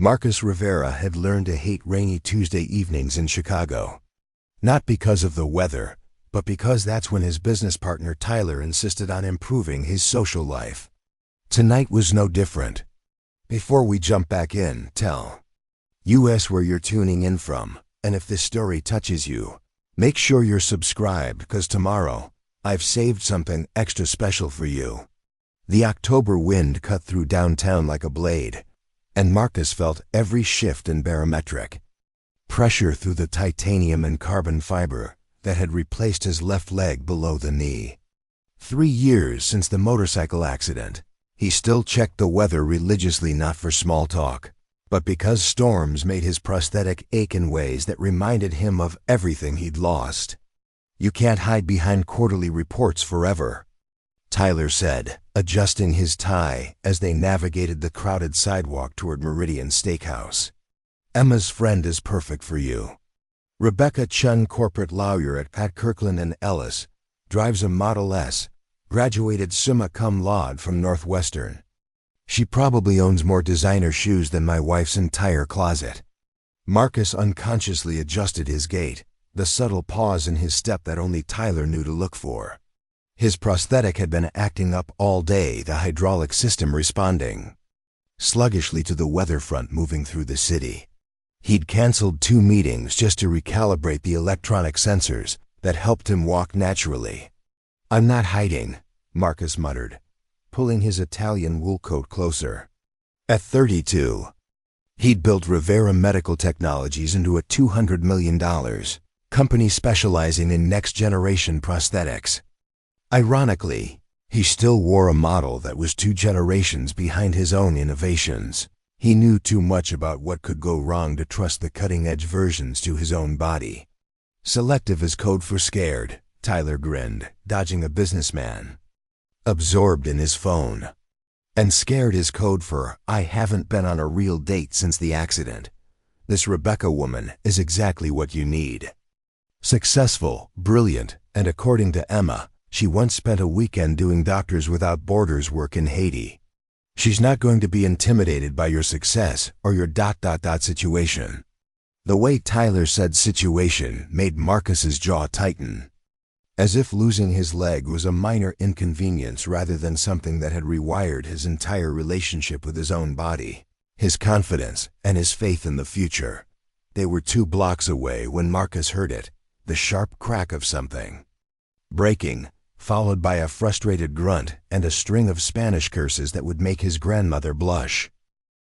Marcus Rivera had learned to hate rainy Tuesday evenings in Chicago. Not because of the weather, but because that's when his business partner Tyler insisted on improving his social life. Tonight was no different. Before we jump back in, tell us where you're tuning in from, and if this story touches you, make sure you're subscribed, because tomorrow, I've saved something extra special for you. The October wind cut through downtown like a blade, and Marcus felt every shift and barometric pressure through the titanium and carbon fiber that had replaced his left leg below the knee. 3 years since the motorcycle accident, he still checked the weather religiously, not for small talk, but because storms made his prosthetic ache in ways that reminded him of everything he'd lost. "You can't hide behind quarterly reports forever," Tyler said, adjusting his tie as they navigated the crowded sidewalk toward Meridian Steakhouse. "Emma's friend is perfect for you. Rebecca Chun, corporate lawyer at Kirkland & Ellis, drives a Model S, graduated summa cum laude from Northwestern. She probably owns more designer shoes than my wife's entire closet." Marcus unconsciously adjusted his gait, the subtle pause in his step that only Tyler knew to look for. His prosthetic had been acting up all day, the hydraulic system responding sluggishly to the weather front moving through the city. He'd canceled 2 meetings just to recalibrate the electronic sensors that helped him walk naturally. "I'm not hiding," Marcus muttered, pulling his Italian wool coat closer. At 32, he'd built Rivera Medical Technologies into a $200 million company specializing in next-generation prosthetics. Ironically, he still wore a model that was 2 generations behind his own innovations. He knew too much about what could go wrong to trust the cutting-edge versions to his own body. "Selective is code for scared," Tyler grinned, dodging a businessman absorbed in his phone. "And scared is code for I haven't been on a real date since the accident. This Rebecca woman is exactly what you need. Successful, brilliant, and according to Emma, she once spent a weekend doing Doctors Without Borders work in Haiti. She's not going to be intimidated by your success or your ... situation." The way Tyler said situation made Marcus's jaw tighten, as if losing his leg was a minor inconvenience rather than something that had rewired his entire relationship with his own body, his confidence, and his faith in the future. They were 2 blocks away when Marcus heard it, the sharp crack of something breaking, followed by a frustrated grunt and a string of Spanish curses that would make his grandmother blush.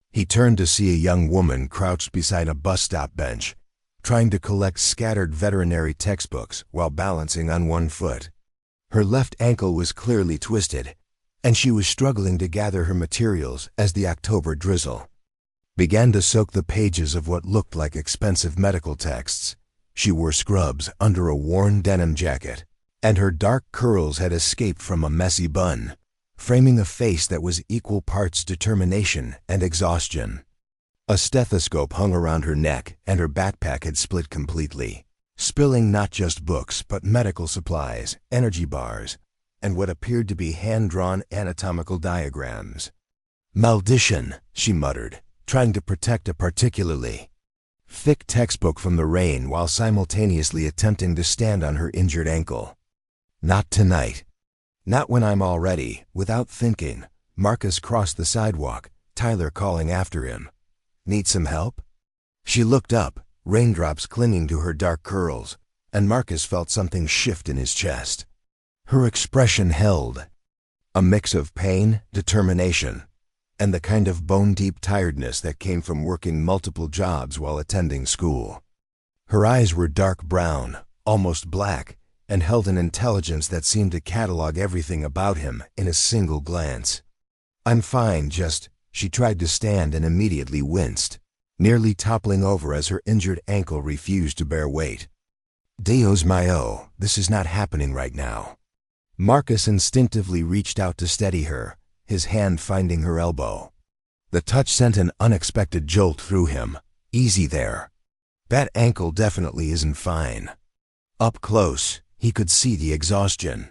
He turned to see a young woman crouched beside a bus stop bench, trying to collect scattered veterinary textbooks while balancing on one foot. Her left ankle was clearly twisted, and she was struggling to gather her materials as the October drizzle began to soak the pages of what looked like expensive medical texts. She wore scrubs under a worn denim jacket, and her dark curls had escaped from a messy bun, framing a face that was equal parts determination and exhaustion. A stethoscope hung around her neck, and her backpack had split completely, spilling not just books but medical supplies, energy bars, and what appeared to be hand-drawn anatomical diagrams. "Maldition," she muttered, trying to protect a particularly thick textbook from the rain while simultaneously attempting to stand on her injured ankle. "Not tonight. Not when I'm all ready." Without thinking, Marcus crossed the sidewalk, Tyler calling after him. "Need some help?" She looked up, raindrops clinging to her dark curls, and Marcus felt something shift in his chest. Her expression held a mix of pain, determination, and the kind of bone-deep tiredness that came from working multiple jobs while attending school. Her eyes were dark brown, almost black, and held an intelligence that seemed to catalog everything about him in a single glance. "I'm fine, just..." She tried to stand and immediately winced, nearly toppling over as her injured ankle refused to bear weight. "Dios mío, this is not happening right now." Marcus instinctively reached out to steady her, his hand finding her elbow. The touch sent an unexpected jolt through him. "Easy there. That ankle definitely isn't fine." Up close, he could see the exhaustion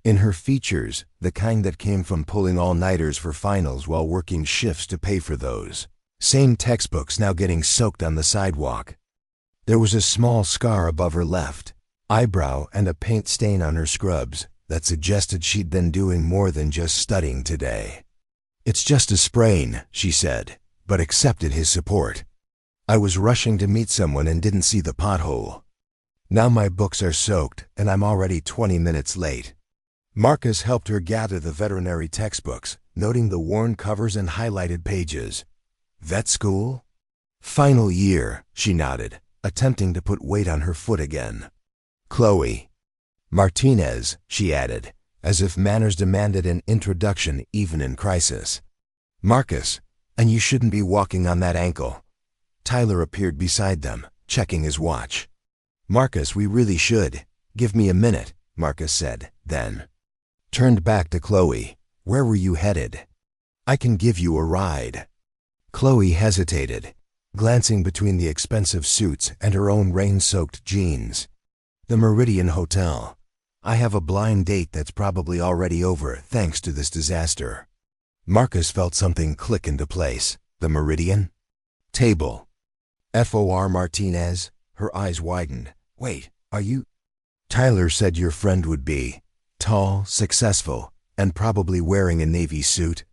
in her features, the kind that came from pulling all-nighters for finals while working shifts to pay for those. Same textbooks now getting soaked on the sidewalk. There was a small scar above her left eyebrow and a paint stain on her scrubs that suggested she'd been doing more than just studying today. "It's just a sprain," she said, but accepted his support. "I was rushing to meet someone and didn't see the pothole. Now my books are soaked and I'm already 20 minutes late." Marcus helped her gather the veterinary textbooks, noting the worn covers and highlighted pages. "Vet school?" "Final year," she nodded, attempting to put weight on her foot again. "Chloe Martinez," she added, as if manners demanded an introduction even in crisis. "Marcus, and you shouldn't be walking on that ankle." Tyler appeared beside them, checking his watch. "Marcus, we really should. Give me a minute," Marcus said, then turned back to Chloe. "Where were you headed? I can give you a ride." Chloe hesitated, glancing between the expensive suits and her own rain-soaked jeans. "The Meridian Hotel. I have a blind date that's probably already over thanks to this disaster." Marcus felt something click into place. The Meridian? Table. "F.O.R. Martinez?" Her eyes widened. "Wait, are you—" "Tyler said your friend would be tall, successful, and probably wearing a Navy suit."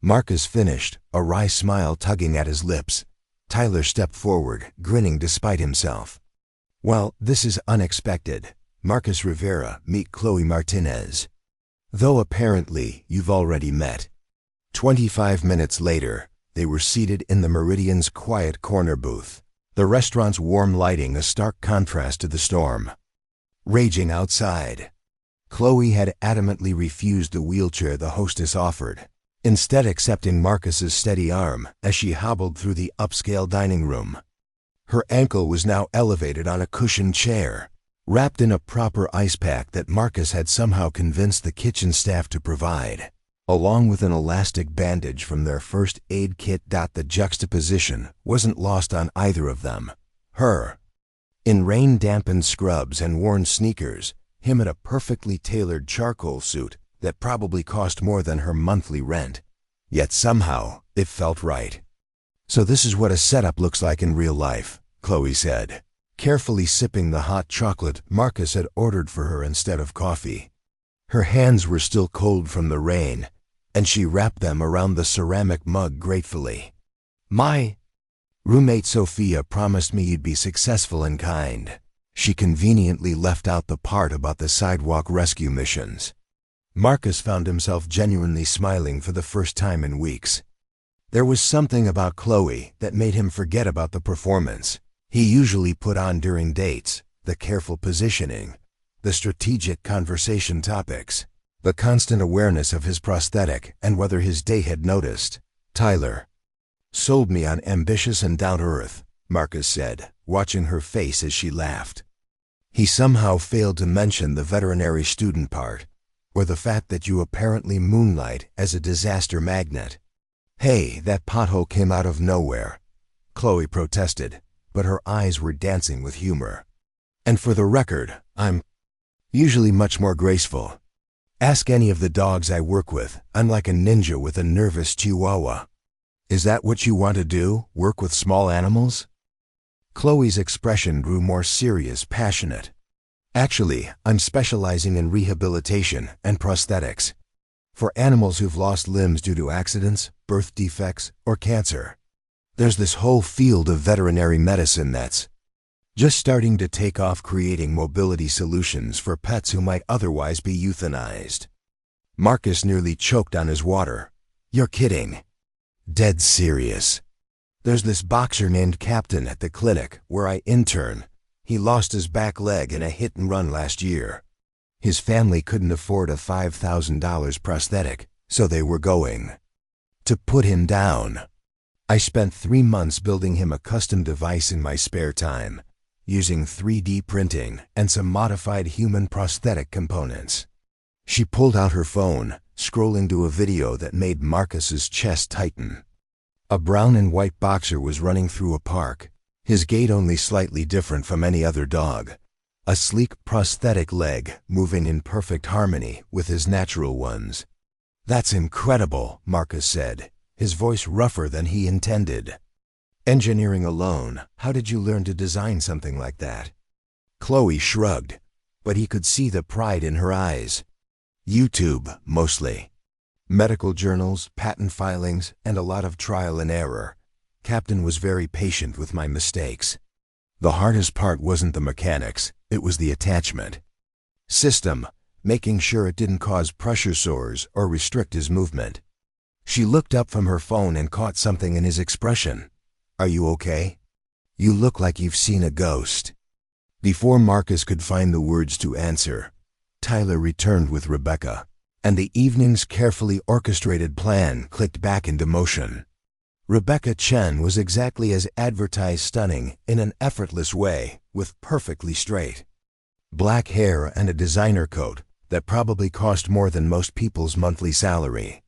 Marcus finished, a wry smile tugging at his lips. Tyler stepped forward, grinning despite himself. "Well, this is unexpected. Marcus Rivera, meet Chloe Martinez. Though apparently you've already met." 25 minutes later, they were seated in the Meridian's quiet corner booth, the restaurant's warm lighting a stark contrast to the storm raging outside. Chloe had adamantly refused the wheelchair the hostess offered, instead accepting Marcus's steady arm as she hobbled through the upscale dining room. Her ankle was now elevated on a cushioned chair, wrapped in a proper ice pack that Marcus had somehow convinced the kitchen staff to provide, along with an elastic bandage from their first aid kit. The juxtaposition wasn't lost on either of them. Her, in rain-dampened scrubs and worn sneakers, him in a perfectly tailored charcoal suit that probably cost more than her monthly rent. Yet somehow, it felt right. "So this is what a setup looks like in real life," Chloe said, carefully sipping the hot chocolate Marcus had ordered for her instead of coffee. Her hands were still cold from the rain, and she wrapped them around the ceramic mug gratefully. "My roommate Sophia promised me you'd be successful and kind." She conveniently left out the part about the sidewalk rescue missions. Marcus found himself genuinely smiling for the first time in weeks. There was something about Chloe that made him forget about the performance he usually put on during dates, the careful positioning, the strategic conversation topics, the constant awareness of his prosthetic and whether his date had noticed. "Tyler sold me on ambitious and down-to-earth," Marcus said, watching her face as she laughed. He somehow failed to mention the veterinary student part, or the fact that you apparently moonlight as a disaster magnet. "Hey, that pothole came out of nowhere," Chloe protested, but her eyes were dancing with humor. "And for the record, I'm usually much more graceful. Ask any of the dogs I work with. I'm like a ninja with a nervous chihuahua." "Is that what you want to do, work with small animals?" Chloe's expression grew more serious, passionate. "Actually, I'm specializing in rehabilitation and prosthetics for animals who've lost limbs due to accidents, birth defects, or cancer. There's this whole field of veterinary medicine that's just starting to take off, creating mobility solutions for pets who might otherwise be euthanized." Marcus nearly choked on his water. "You're kidding." "Dead serious. There's this boxer named Captain at the clinic where I intern. He lost his back leg in a hit and run last year. His family couldn't afford a $5,000 prosthetic, so they were going to put him down. I spent 3 months building him a custom device in my spare time, using 3D printing and some modified human prosthetic components." She pulled out her phone, scrolling to a video that made Marcus's chest tighten. A brown and white boxer was running through a park, his gait only slightly different from any other dog, a sleek prosthetic leg moving in perfect harmony with his natural ones. "That's incredible," Marcus said, his voice rougher than he intended. Engineering alone, how did you learn to design something like that? Chloe shrugged, but he could see the pride in her eyes. YouTube, mostly. Medical journals, patent filings, and a lot of trial and error. Captain was very patient with my mistakes. The hardest part wasn't the mechanics, it was the attachment system, making sure it didn't cause pressure sores or restrict his movement. She looked up from her phone and caught something in his expression. Are you okay? You look like you've seen a ghost. Before Marcus could find the words to answer, Tyler returned with Rebecca, and the evening's carefully orchestrated plan clicked back into motion. Rebecca Chen was exactly as advertised, stunning in an effortless way, with perfectly straight black hair and a designer coat that probably cost more than most people's monthly salary.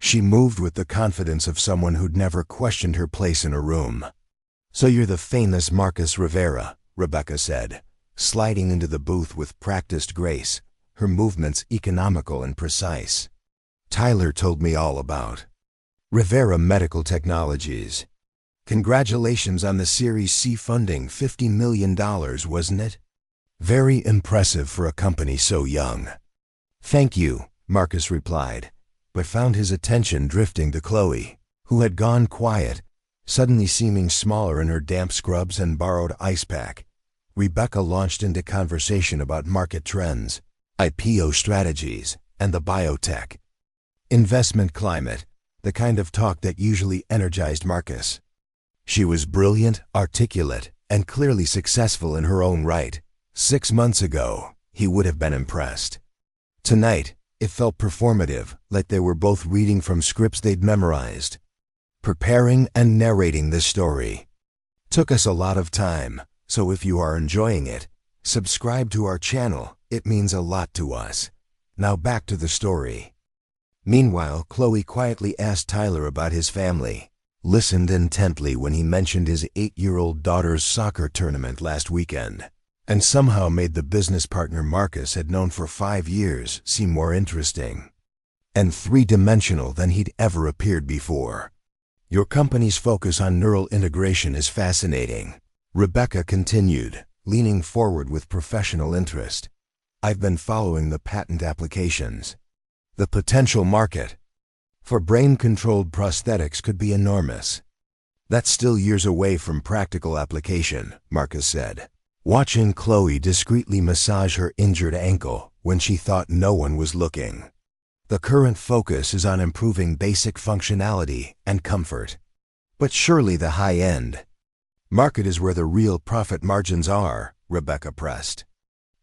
She moved with the confidence of someone who'd never questioned her place in a room. So you're the famous Marcus Rivera, Rebecca said, sliding into the booth with practiced grace, her movements economical and precise. Tyler told me all about Rivera Medical Technologies. Congratulations on the Series C funding, $50 million, wasn't it? Very impressive for a company so young. Thank you, Marcus replied, but found his attention drifting to Chloe, who had gone quiet, suddenly seeming smaller in her damp scrubs and borrowed ice pack. Rebecca launched into conversation about market trends, IPO strategies, and the biotech investment climate, the kind of talk that usually energized Marcus. She was brilliant, articulate, and clearly successful in her own right. 6 months ago, he would have been impressed. Tonight, it felt performative, like they were both reading from scripts they'd memorized. Preparing and narrating this story took us a lot of time, so if you are enjoying it, subscribe to our channel, it means a lot to us. Now back to the story. Meanwhile, Chloe quietly asked Tyler about his family, listened intently when he mentioned his 8-year-old daughter's soccer tournament last weekend, and somehow made the business partner Marcus had known for 5 years seem more interesting and three-dimensional than he'd ever appeared before. Your company's focus on neural integration is fascinating, Rebecca continued, leaning forward with professional interest. I've been following the patent applications. The potential market for brain-controlled prosthetics could be enormous. That's still years away from practical application, Marcus said, watching Chloe discreetly massage her injured ankle when she thought no one was looking. The current focus is on improving basic functionality and comfort. But surely the high-end market is where the real profit margins are, Rebecca pressed.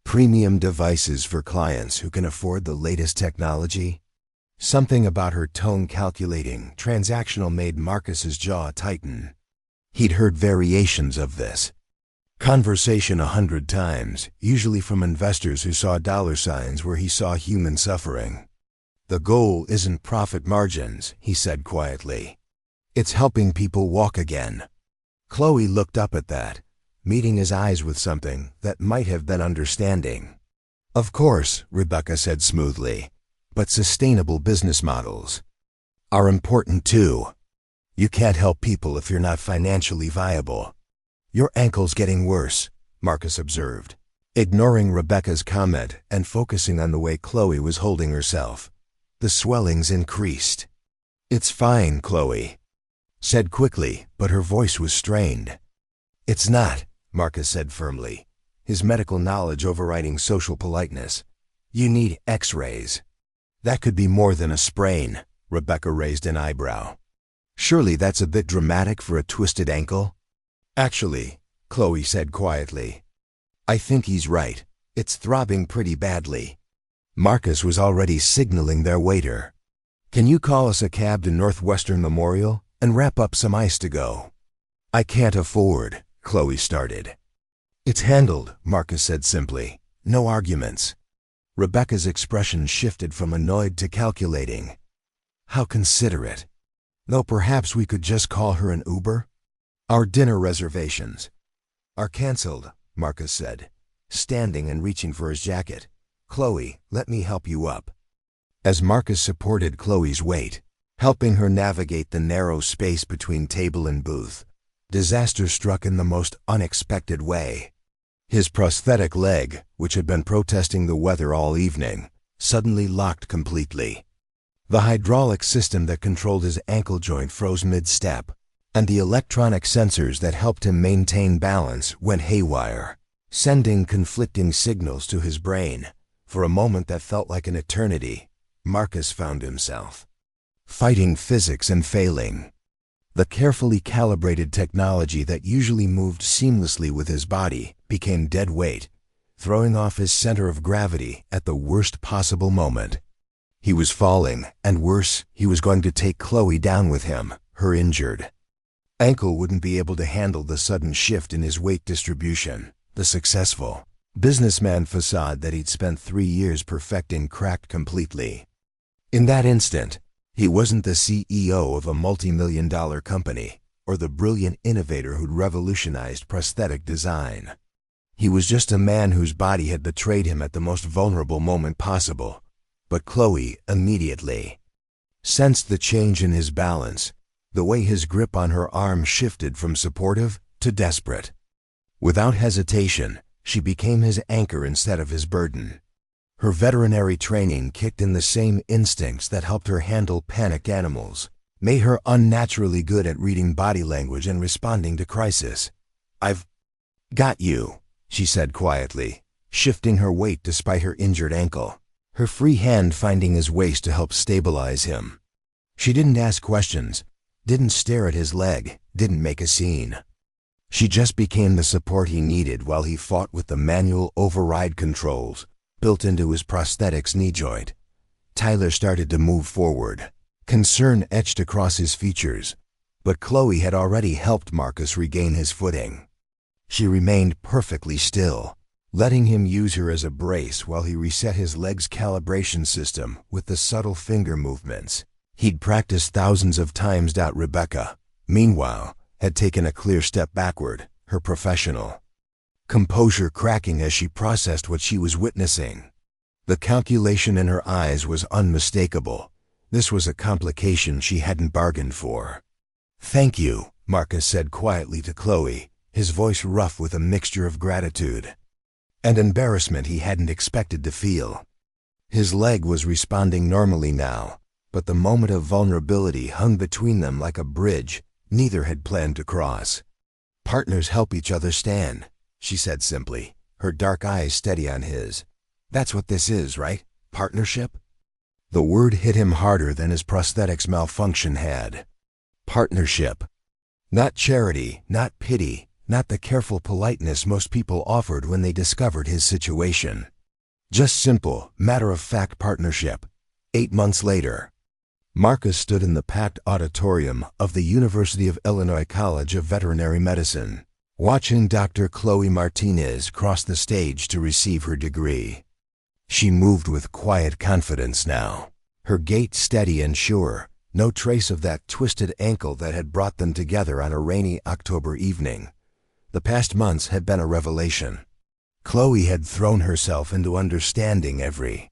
Premium devices for clients who can afford the latest technology? Something about her tone, calculating, transactional, made Marcus's jaw tighten. He'd heard variations of this conversation 100 times, usually from investors who saw dollar signs where he saw human suffering. The goal isn't profit margins, he said quietly. It's helping people walk again. Chloe looked up at that, meeting his eyes with something that might have been understanding. Of course, Rebecca said smoothly, but sustainable business models are important too. You can't help people if you're not financially viable. Your ankle's getting worse, Marcus observed, ignoring Rebecca's comment and focusing on the way Chloe was holding herself. The swellings increased. It's fine, Chloe said quickly, but her voice was strained. It's not, Marcus said firmly, his medical knowledge overriding social politeness. You need X-rays. That could be more than a sprain, Rebecca raised an eyebrow. Surely that's a bit dramatic for a twisted ankle? Actually, Chloe said quietly, I think he's right. It's throbbing pretty badly. Marcus was already signaling their waiter. Can you call us a cab to Northwestern Memorial and wrap up some ice to go? I can't afford, Chloe started. It's handled, Marcus said simply. No arguments. Rebecca's expression shifted from annoyed to calculating. How considerate. Though perhaps we could just call her an Uber? Our dinner reservations are canceled, Marcus said, standing and reaching for his jacket. Chloe, let me help you up. As Marcus supported Chloe's weight, helping her navigate the narrow space between table and booth, Disaster struck in the most unexpected way. His prosthetic leg, which had been protesting the weather all evening, suddenly locked completely. The hydraulic system that controlled his ankle joint froze mid-step, and the electronic sensors that helped him maintain balance went haywire, sending conflicting signals to his brain. For a moment that felt like an eternity, Marcus found himself fighting physics and failing. The carefully calibrated technology that usually moved seamlessly with his body became dead weight, throwing off his center of gravity at the worst possible moment. He was falling, and worse, he was going to take Chloe down with him, her injured ankle wouldn't be able to handle the sudden shift in his weight distribution. The successful businessman facade that he'd spent 3 years perfecting cracked completely. In that instant, he wasn't the CEO of a multi-million-dollar company or the brilliant innovator who'd revolutionized prosthetic design. He was just a man whose body had betrayed him at the most vulnerable moment possible. But Chloe immediately sensed the change in his balance, the way his grip on her arm shifted from supportive to desperate. Without hesitation, she became his anchor instead of his burden. Her veterinary training kicked in the same instincts that helped her handle panicked animals, made her unnaturally good at reading body language and responding to crisis. "I've got you," she said quietly, shifting her weight despite her injured ankle, her free hand finding his waist to help stabilize him. She didn't ask questions, didn't stare at his leg, didn't make a scene. She just became the support he needed while he fought with the manual override controls built into his prosthetic's knee joint. Tyler started to move forward, concern etched across his features, but Chloe had already helped Marcus regain his footing. She remained perfectly still, letting him use her as a brace while he reset his leg's calibration system with the subtle finger movements he'd practiced thousands of times. Rebecca, meanwhile, had taken a clear step backward, her professional composure cracking as she processed what she was witnessing. The calculation in her eyes was unmistakable. This was a complication she hadn't bargained for. "Thank you," Marcus said quietly to Chloe, his voice rough with a mixture of gratitude and embarrassment he hadn't expected to feel. His leg was responding normally now, but the moment of vulnerability hung between them like a bridge neither had planned to cross. "Partners help each other stand," she said simply, her dark eyes steady on his. "That's what this is, right? Partnership?" The word hit him harder than his prosthetic's malfunction had. Partnership. Not charity, not pity, not the careful politeness most people offered when they discovered his situation. Just simple, matter-of-fact partnership. 8 months later, Marcus stood in the packed auditorium of the University of Illinois College of Veterinary Medicine, watching Dr. Chloe Martinez cross the stage to receive her degree. She moved with quiet confidence now, her gait steady and sure, no trace of that twisted ankle that had brought them together on a rainy October evening. The past months had been a revelation. Chloe had thrown herself into understanding every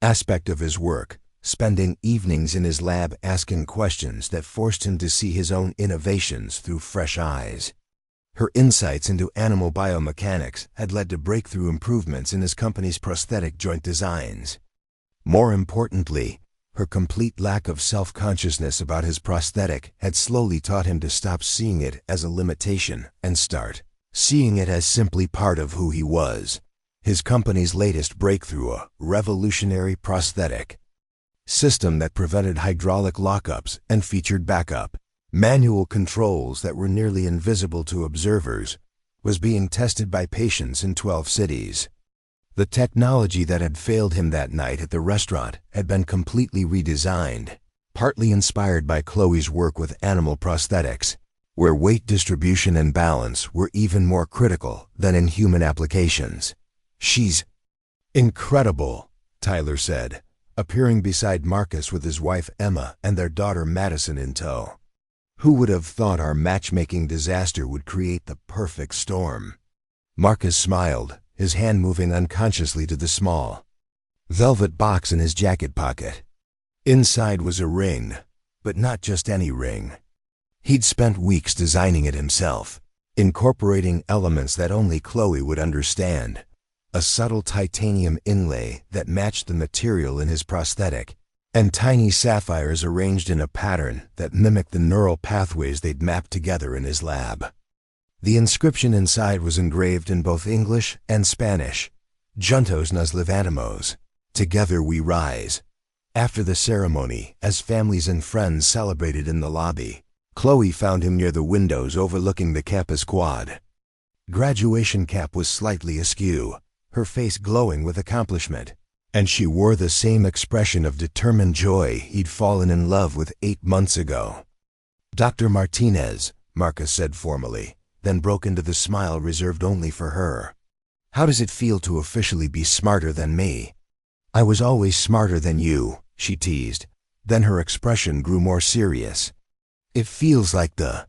aspect of his work, spending evenings in his lab asking questions that forced him to see his own innovations through fresh eyes. Her insights into animal biomechanics had led to breakthrough improvements in his company's prosthetic joint designs. More importantly, her complete lack of self-consciousness about his prosthetic had slowly taught him to stop seeing it as a limitation and start seeing it as simply part of who he was. His company's latest breakthrough, a revolutionary prosthetic system that prevented hydraulic lockups and featured backup manual controls that were nearly invisible to observers, was being tested by patients in 12 cities. The technology that had failed him that night at the restaurant had been completely redesigned, partly inspired by Chloe's work with animal prosthetics, where weight distribution and balance were even more critical than in human applications. "She's incredible," Tyler said, appearing beside Marcus with his wife Emma and their daughter Madison in tow. "Who would have thought our matchmaking disaster would create the perfect storm?" Marcus smiled, his hand moving unconsciously to the small velvet box in his jacket pocket. Inside was a ring, but not just any ring. He'd spent weeks designing it himself, incorporating elements that only Chloe would understand. A subtle titanium inlay that matched the material in his prosthetic, and tiny sapphires arranged in a pattern that mimicked the neural pathways they'd mapped together in his lab. The inscription inside was engraved in both English and Spanish. Juntos nos levantamos. Together we rise. After the ceremony, as families and friends celebrated in the lobby, Chloe found him near the windows overlooking the campus quad. Graduation cap was slightly askew, her face glowing with accomplishment, and she wore the same expression of determined joy he'd fallen in love with 8 months ago. "Dr. Martinez," Marcus said formally, then broke into the smile reserved only for her. "How does it feel to officially be smarter than me?" "I was always smarter than you," she teased. Then her expression grew more serious. "It feels like the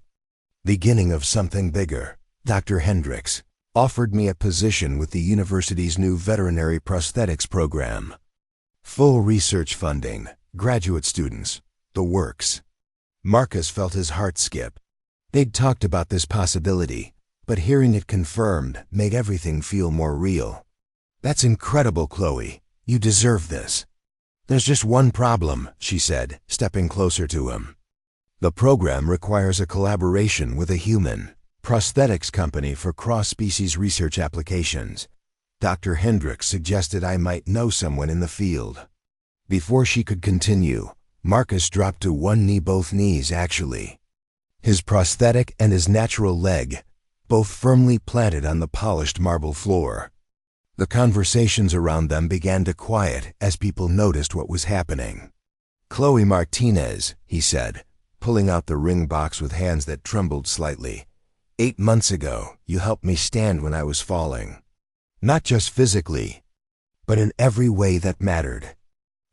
beginning of something bigger. Dr. Hendricks offered me a position with the university's new veterinary prosthetics program. Full research funding, graduate students, the works." Marcus felt his heart skip. They'd talked about this possibility, but hearing it confirmed made everything feel more real. "That's incredible, Chloe. You deserve this." "There's just one problem," she said, stepping closer to him. "The program requires a collaboration with a human prosthetics company for cross-species research applications. Dr. Hendricks suggested I might know someone in the field." Before she could continue, Marcus dropped to one knee, both knees actually. His prosthetic and his natural leg, both firmly planted on the polished marble floor. The conversations around them began to quiet as people noticed what was happening. "Chloe Martinez," he said, pulling out the ring box with hands that trembled slightly. 8 months ago, you helped me stand when I was falling. Not just physically, but in every way that mattered.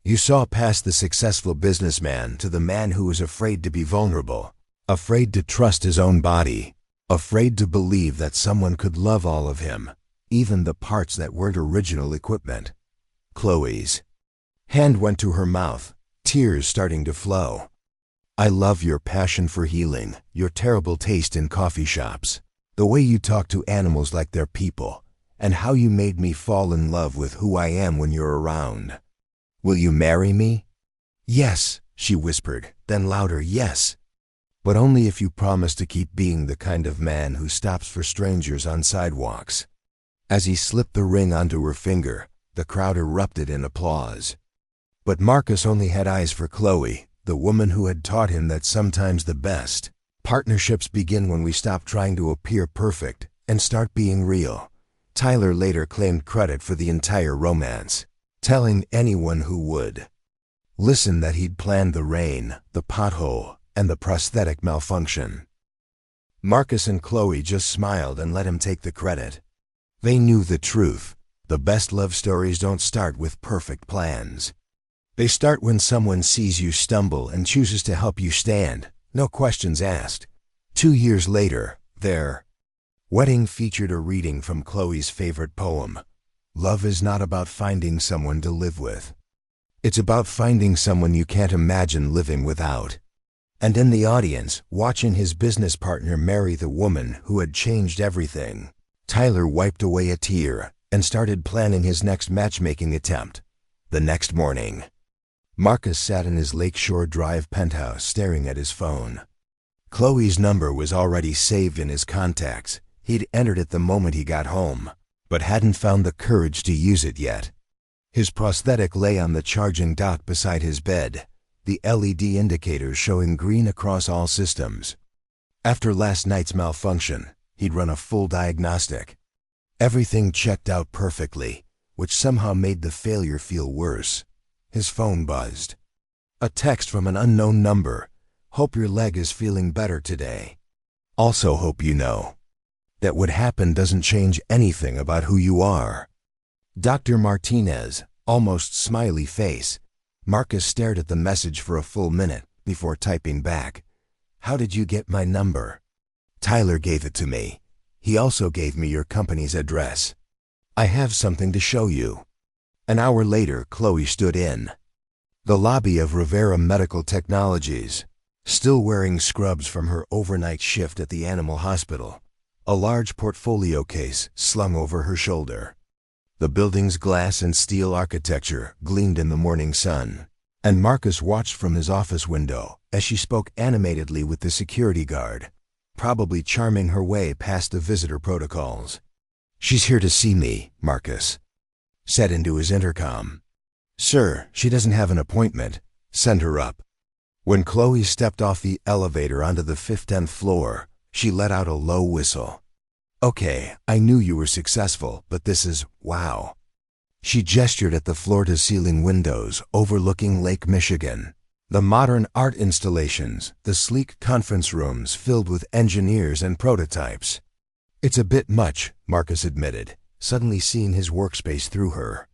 You saw past the successful businessman to the man who was afraid to be vulnerable, afraid to trust his own body, afraid to believe that someone could love all of him, even the parts that weren't original equipment." Chloe's hand went to her mouth, tears starting to flow. "I love your passion for healing, your terrible taste in coffee shops, the way you talk to animals like they're people, and how you made me fall in love with who I am when you're around. Will you marry me?" "Yes," she whispered, then louder, "yes. But only if you promise to keep being the kind of man who stops for strangers on sidewalks." As he slipped the ring onto her finger, the crowd erupted in applause. But Marcus only had eyes for Chloe, the woman who had taught him that sometimes the best partnerships begin when we stop trying to appear perfect and start being real. Tyler later claimed credit for the entire romance, telling anyone who would listen that he'd planned the rain, the pothole, and the prosthetic malfunction. Marcus and Chloe just smiled and let him take the credit. They knew the truth. The best love stories don't start with perfect plans. They start when someone sees you stumble and chooses to help you stand, no questions asked. 2 years later, their wedding featured a reading from Chloe's favorite poem. Love is not about finding someone to live with. It's about finding someone you can't imagine living without. And in the audience, watching his business partner marry the woman who had changed everything, Tyler wiped away a tear and started planning his next matchmaking attempt. The next morning, Marcus sat in his Lakeshore Drive penthouse staring at his phone. Chloe's number was already saved in his contacts. He'd entered it the moment he got home, but hadn't found the courage to use it yet. His prosthetic lay on the charging dock beside his bed, the LED indicators showing green across all systems. After last night's malfunction, he'd run a full diagnostic. Everything checked out perfectly, which somehow made the failure feel worse. His phone buzzed. A text from an unknown number. "Hope your leg is feeling better today. Also hope you know that what happened doesn't change anything about who you are." Dr. Martinez, almost smiley face. Marcus stared at the message for a full minute before typing back. "How did you get my number?" "Tyler gave it to me. He also gave me your company's address. I have something to show you." An hour later, Chloe stood in the lobby of Rivera Medical Technologies. Still wearing scrubs from her overnight shift at the animal hospital, a large portfolio case slung over her shoulder. The building's glass and steel architecture gleamed in the morning sun, and Marcus watched from his office window as she spoke animatedly with the security guard, probably charming her way past the visitor protocols. "She's here to see me," Marcus said into his intercom. "Sir, she doesn't have an appointment. Send her up." When Chloe stepped off the elevator onto the 10th floor, she let out a low whistle. "Okay, I knew you were successful, but this is wow." She gestured at the floor-to-ceiling windows overlooking Lake Michigan, the modern art installations, the sleek conference rooms filled with engineers and prototypes. "It's a bit much," Marcus admitted, suddenly seeing his workspace through her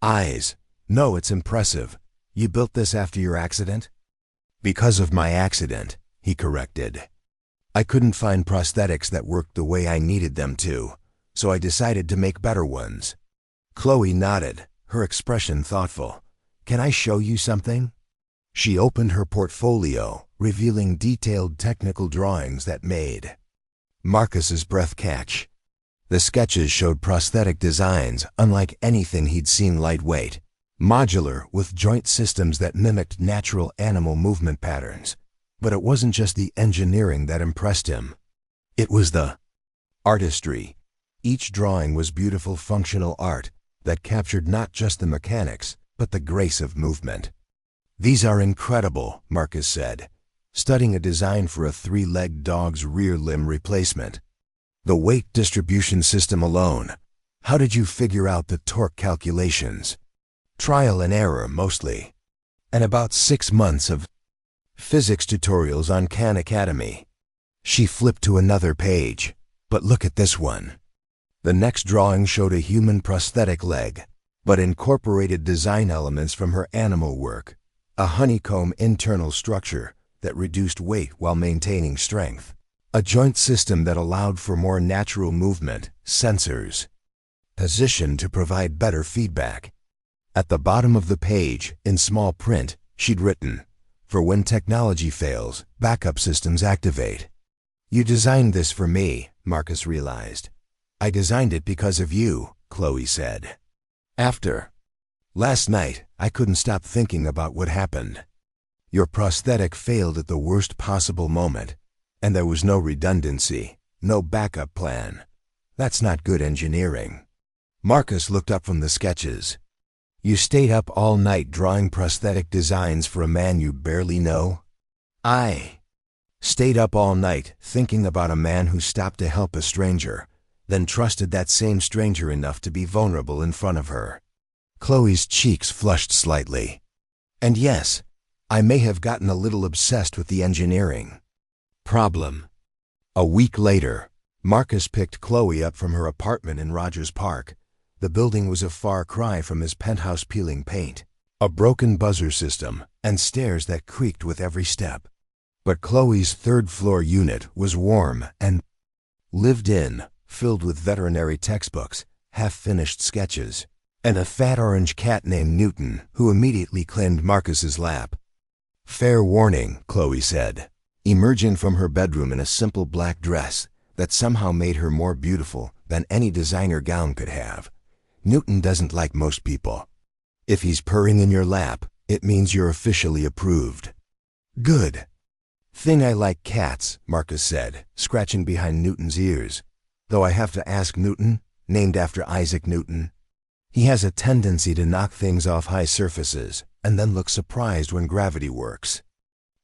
eyes. "No, it's impressive. You built this after your accident?" "Because of my accident," he corrected. "I couldn't find prosthetics that worked the way I needed them to, so I decided to make better ones." Chloe nodded, her expression thoughtful. "Can I show you something?" She opened her portfolio, revealing detailed technical drawings that made Marcus's breath catch. The sketches showed prosthetic designs unlike anything he'd seen: lightweight, modular, with joint systems that mimicked natural animal movement patterns. But it wasn't just the engineering that impressed him. It was the artistry. Each drawing was beautiful functional art that captured not just the mechanics, but the grace of movement. "These are incredible," Marcus said, studying a design for a 3-legged dog's rear limb replacement. "The weight distribution system alone. How did you figure out the torque calculations?" "Trial and error, mostly. And about 6 months of physics tutorials on Khan Academy." She flipped to another page. "But look at this one." The next drawing showed a human prosthetic leg, but incorporated design elements from her animal work, a honeycomb internal structure that reduced weight while maintaining strength, a joint system that allowed for more natural movement, sensors positioned to provide better feedback. At the bottom of the page, in small print, she'd written, "For when technology fails, backup systems activate." "You designed this for me," Marcus realized. "I designed it because of you," Chloe said. "After last night, I couldn't stop thinking about what happened. Your prosthetic failed at the worst possible moment, and there was no redundancy, no backup plan. That's not good engineering." Marcus looked up from the sketches. "You stayed up all night drawing prosthetic designs for a man you barely know?" "I stayed up all night thinking about a man who stopped to help a stranger, then trusted that same stranger enough to be vulnerable in front of her." Chloe's cheeks flushed slightly. "And yes, I may have gotten a little obsessed with the engineering problem." A week later, Marcus picked Chloe up from her apartment in Rogers Park. The building was a far cry from his penthouse peeling paint, a broken buzzer system, and stairs that creaked with every step. But Chloe's 3rd-floor unit was warm and lived in, filled with veterinary textbooks, half-finished sketches, and a fat orange cat named Newton, who immediately claimed Marcus's lap. "Fair warning," Chloe said, emerging from her bedroom in a simple black dress that somehow made her more beautiful than any designer gown could have. "Newton doesn't like most people. If he's purring in your lap, it means you're officially approved." "Good thing I like cats," Marcus said, scratching behind Newton's ears. "Though I have to ask, Newton, named after Isaac Newton, he has a tendency to knock things off high surfaces and then look surprised when gravity works."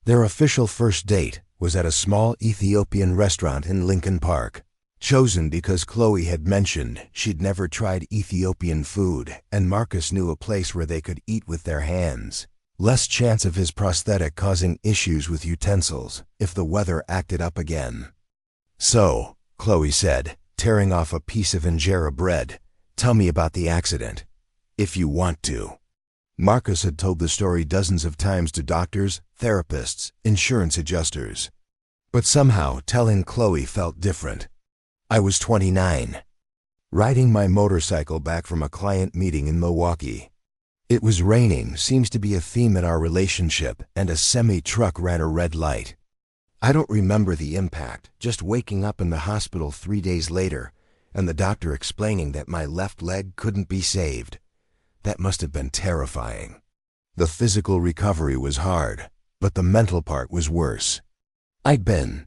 Their official first date was at a small Ethiopian restaurant in Lincoln Park, chosen because Chloe had mentioned she'd never tried Ethiopian food and Marcus knew a place where they could eat with their hands. Less chance of his prosthetic causing issues with utensils if the weather acted up again. "So," Chloe said, tearing off a piece of injera bread, "tell me about the accident, if you want to." Marcus had told the story dozens of times to doctors, therapists, insurance adjusters. But somehow telling Chloe felt different. "I was 29, riding my motorcycle back from a client meeting in Milwaukee. It was raining, seems to be a theme in our relationship, and a semi-truck ran a red light. I don't remember the impact, just waking up in the hospital 3 days later, and the doctor explaining that my left leg couldn't be saved. That must have been terrifying. The physical recovery was hard, but the mental part was worse. I'd been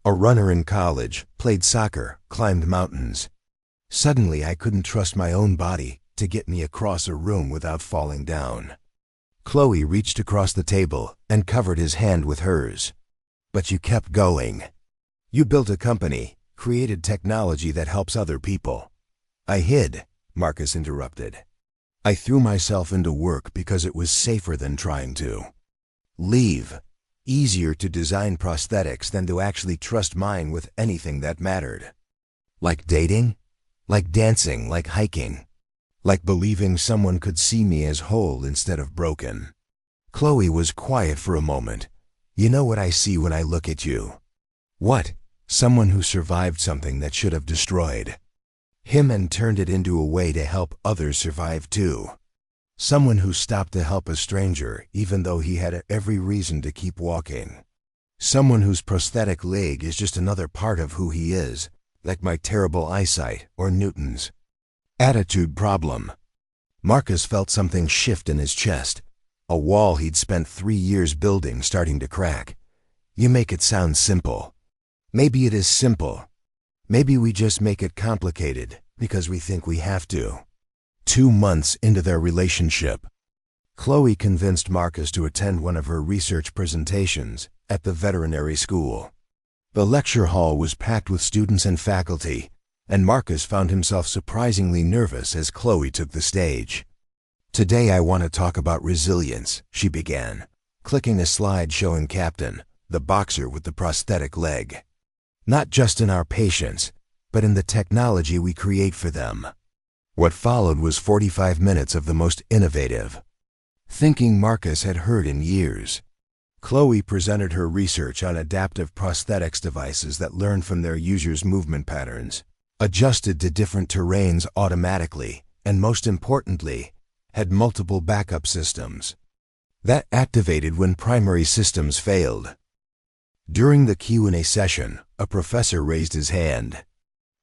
a runner in college, played soccer, climbed mountains. Suddenly I couldn't trust my own body to get me across a room without falling down. Chloe reached across the table and covered his hand with hers. But you kept going. You built a company, created technology that helps other people. I hid, Marcus interrupted. I threw myself into work because it was safer than trying to leave. Easier to design prosthetics than to actually trust mine with anything that mattered. Like dating? Like dancing, like hiking. Like believing someone could see me as whole instead of broken. Chloe was quiet for a moment. You know what I see when I look at you? What? Someone who survived something that should have destroyed him and turned it into a way to help others survive too. Someone who stopped to help a stranger even though he had every reason to keep walking. Someone whose prosthetic leg is just another part of who he is, like my terrible eyesight or Newton's attitude problem. Marcus felt something shift in his chest, a wall he'd spent 3 years building starting to crack. You make it sound simple. Maybe it is simple. Maybe we just make it complicated because we think we have to. 2 months into their relationship, Chloe convinced Marcus to attend one of her research presentations at the veterinary school. The lecture hall was packed with students and faculty, and Marcus found himself surprisingly nervous as Chloe took the stage. Today I want to talk about resilience, she began, clicking a slide showing Captain, the boxer with the prosthetic leg. Not just in our patients, but in the technology we create for them. What followed was 45 minutes of the most innovative thinking Marcus had heard in years. Chloe presented her research on adaptive prosthetics devices that learn from their users' movement patterns, adjusted to different terrains automatically, and most importantly, had multiple backup systems that activated when primary systems failed. During the Q&A session, a professor raised his hand.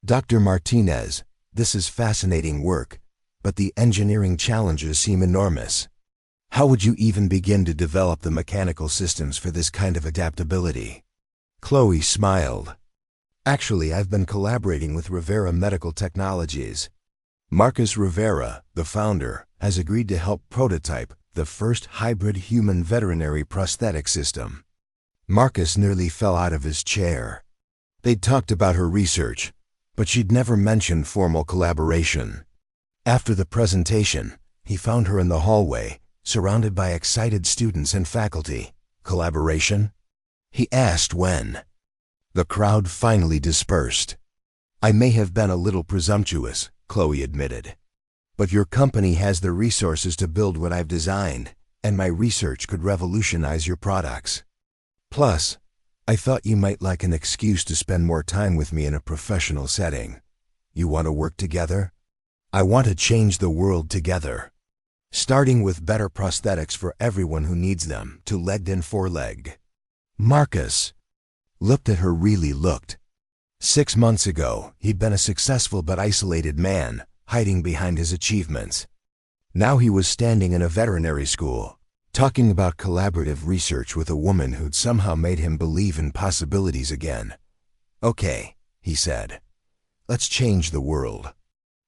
Dr. Martinez, this is fascinating work, but the engineering challenges seem enormous. How would you even begin to develop the mechanical systems for this kind of adaptability? Chloe smiled. Actually, I've been collaborating with Rivera Medical Technologies. Marcus Rivera, the founder, has agreed to help prototype the first hybrid human veterinary prosthetic system. Marcus nearly fell out of his chair. They'd talked about her research, but she'd never mentioned formal collaboration. After the presentation, he found her in the hallway, surrounded by excited students and faculty. Collaboration? He asked when. The crowd finally dispersed. I may have been a little presumptuous, Chloe admitted. But your company has the resources to build what I've designed, and my research could revolutionize your products. Plus, I thought you might like an excuse to spend more time with me in a professional setting. You want to work together? I want to change the world together. Starting with better prosthetics for everyone who needs them, two-legged and four-legged. Marcus looked at her, really looked. 6 months ago, he'd been a successful but isolated man, hiding behind his achievements. Now he was standing in a veterinary school, talking about collaborative research with a woman who'd somehow made him believe in possibilities again. Okay, he said. Let's change the world.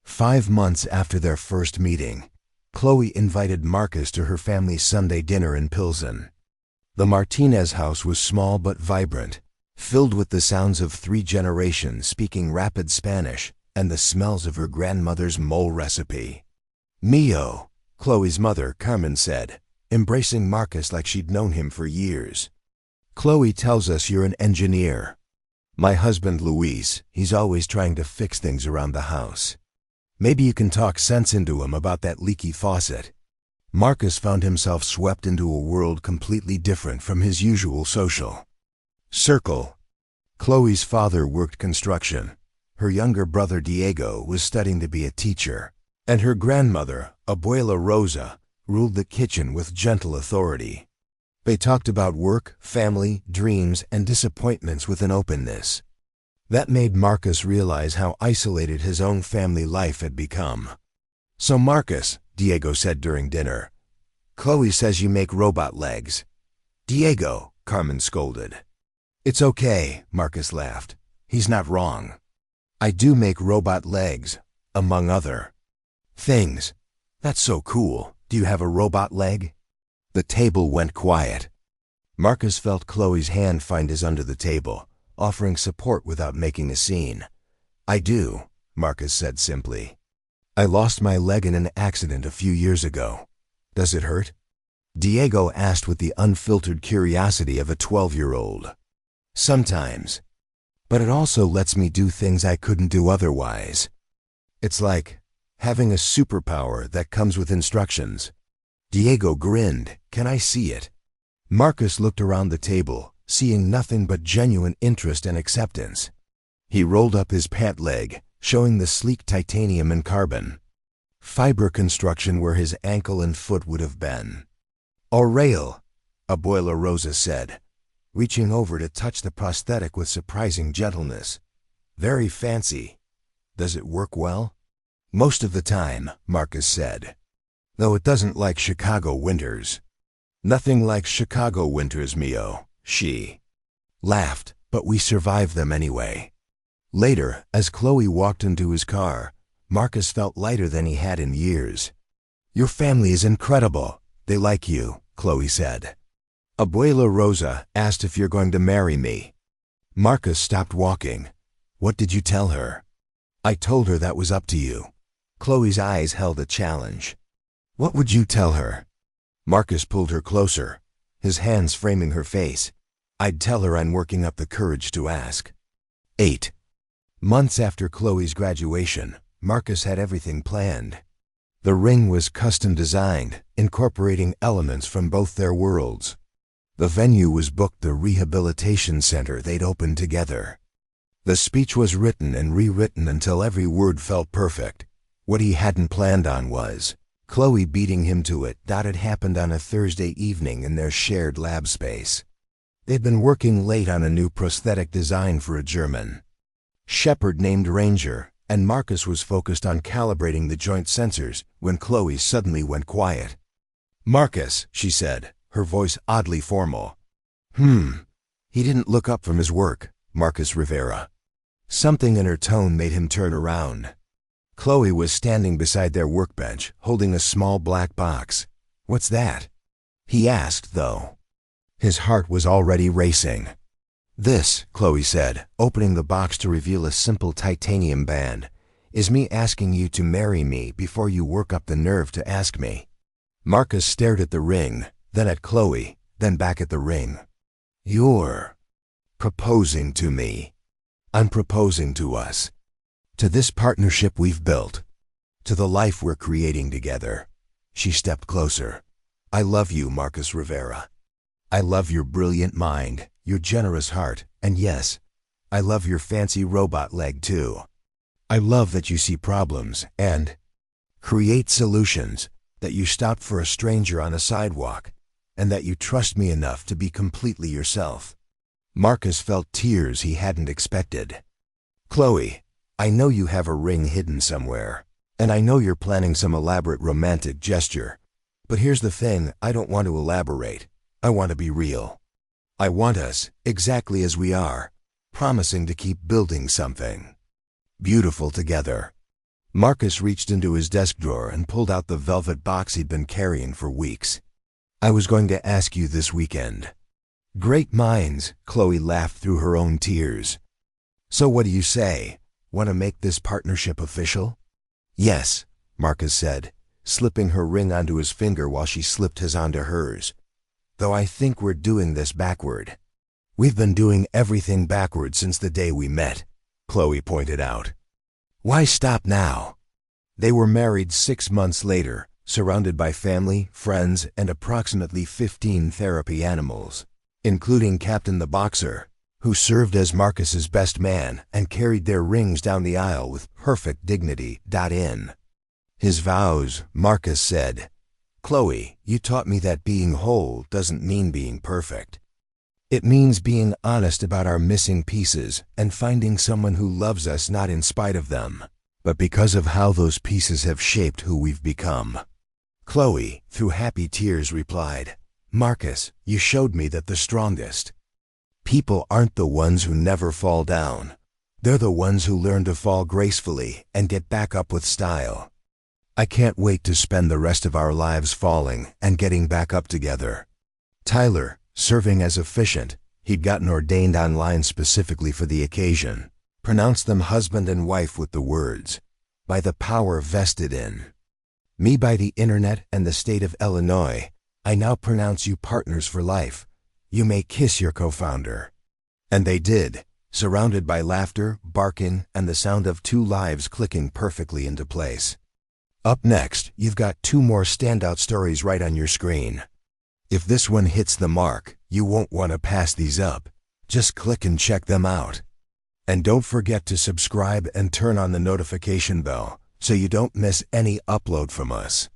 5 months after their first meeting, Chloe invited Marcus to her family's Sunday dinner in Pilsen. The Martinez house was small but vibrant, filled with the sounds of 3 generations speaking rapid Spanish and the smells of her grandmother's mole recipe. Mio, Chloe's mother, Carmen said, embracing Marcus like she'd known him for years. Chloe tells us you're an engineer. My husband Luis, he's always trying to fix things around the house. Maybe you can talk sense into him about that leaky faucet. Marcus found himself swept into a world completely different from his usual social circle. Chloe's father worked construction. Her younger brother Diego was studying to be a teacher. And her grandmother, Abuela Rosa, ruled the kitchen with gentle authority. They talked about work, family, dreams, and disappointments with an openness that made Marcus realize how isolated his own family life had become. "So Marcus," Diego said during dinner, "Chloe says you make robot legs." "Diego," Carmen scolded. "It's okay," Marcus laughed. "He's not wrong. I do make robot legs, among other things." "That's so cool. Do you have a robot leg?" The table went quiet. Marcus felt Chloe's hand find his under the table, offering support without making a scene. "I do," Marcus said simply. "I lost my leg in an accident a few years ago. Does it hurt?" Diego asked with the unfiltered curiosity of a 12-year-old. "Sometimes. But it also lets me do things I couldn't do otherwise. It's like having a superpower that comes with instructions." Diego grinned. "Can I see it?" Marcus looked around the table, seeing nothing but genuine interest and acceptance. He rolled up his pant leg, showing the sleek titanium and carbon fiber construction where his ankle and foot would have been. "Aureal," Abuela Rosa said, reaching over to touch the prosthetic with surprising gentleness. "Very fancy. Does it work well?" "Most of the time," Marcus said. "Though it doesn't like Chicago winters." "Nothing like Chicago winters, Mio," she laughed, "but we survive them anyway." Later, as Chloe walked into his car, Marcus felt lighter than he had in years. "Your family is incredible. They like you," Chloe said. "Abuela Rosa asked if you're going to marry me." Marcus stopped walking. "What did you tell her?" "I told her that was up to you." Chloe's eyes held a challenge. "What would you tell her?" Marcus pulled her closer, his hands framing her face. "I'd tell her I'm working up the courage to ask." 8 months after Chloe's graduation, Marcus had everything planned. The ring was custom designed, incorporating elements from both their worlds. The venue was booked the rehabilitation center they'd opened together. The speech was written and rewritten until every word felt perfect. What he hadn't planned on was Chloe beating him to it. That had happened on a Thursday evening in their shared lab space. They'd been working late on a new prosthetic design for a German shepherd named Ranger, and Marcus was focused on calibrating the joint sensors when Chloe suddenly went quiet. "Marcus," she said, her voice oddly formal. He didn't look up from his work, Marcus Rivera. Something in her tone made him turn around. Chloe was standing beside their workbench, holding a small black box. "What's that?" he asked, though his heart was already racing. "This," Chloe said, opening the box to reveal a simple titanium band, "is me asking you to marry me before you work up the nerve to ask me." Marcus stared at the ring, then at Chloe, then back at the ring. "You're proposing to me." "I'm proposing to us. To this partnership we've built. To the life we're creating together." She stepped closer. "I love you, Marcus Rivera. I love your brilliant mind, your generous heart, and yes, I love your fancy robot leg too. I love that you see problems and create solutions, that you stopped for a stranger on a sidewalk, and that you trust me enough to be completely yourself." Marcus felt tears he hadn't expected. "Chloe, I know you have a ring hidden somewhere, and I know you're planning some elaborate romantic gesture. But here's the thing, I don't want to elaborate. I want to be real. I want us, exactly as we are, promising to keep building something beautiful together." Marcus reached into his desk drawer and pulled out the velvet box he'd been carrying for weeks. "I was going to ask you this weekend." "Great minds," Chloe laughed through her own tears. "So what do you say? Want to make this partnership official?" "Yes," Marcus said, slipping her ring onto his finger while she slipped his onto hers. "Though I think we're doing this backward." "We've been doing everything backward since the day we met," Chloe pointed out. "Why stop now?" They were married 6 months later, surrounded by family, friends, and approximately 15 therapy animals, including Captain the Boxer, who served as Marcus's best man and carried their rings down the aisle with perfect dignity. In his vows, Marcus said, Chloe, you taught me that being whole doesn't mean being perfect. It means being honest about our missing pieces and finding someone who loves us not in spite of them, but because of how those pieces have shaped who we've become. Chloe, through happy tears, replied, Marcus, you showed me that the strongest people aren't the ones who never fall down. They're the ones who learn to fall gracefully and get back up with style. I can't wait to spend the rest of our lives falling and getting back up together. Tyler, serving as officiant, he'd gotten ordained online specifically for the occasion, pronounced them husband and wife with the words, by the power vested in me by the internet and the state of Illinois, I now pronounce you partners for life. You may kiss your co-founder. And they did, surrounded by laughter, barking, and the sound of two lives clicking perfectly into place. Up next, you've got two more standout stories right on your screen. If this one hits the mark, you won't want to pass these up. Just click and check them out. And don't forget to subscribe and turn on the notification bell so you don't miss any upload from us.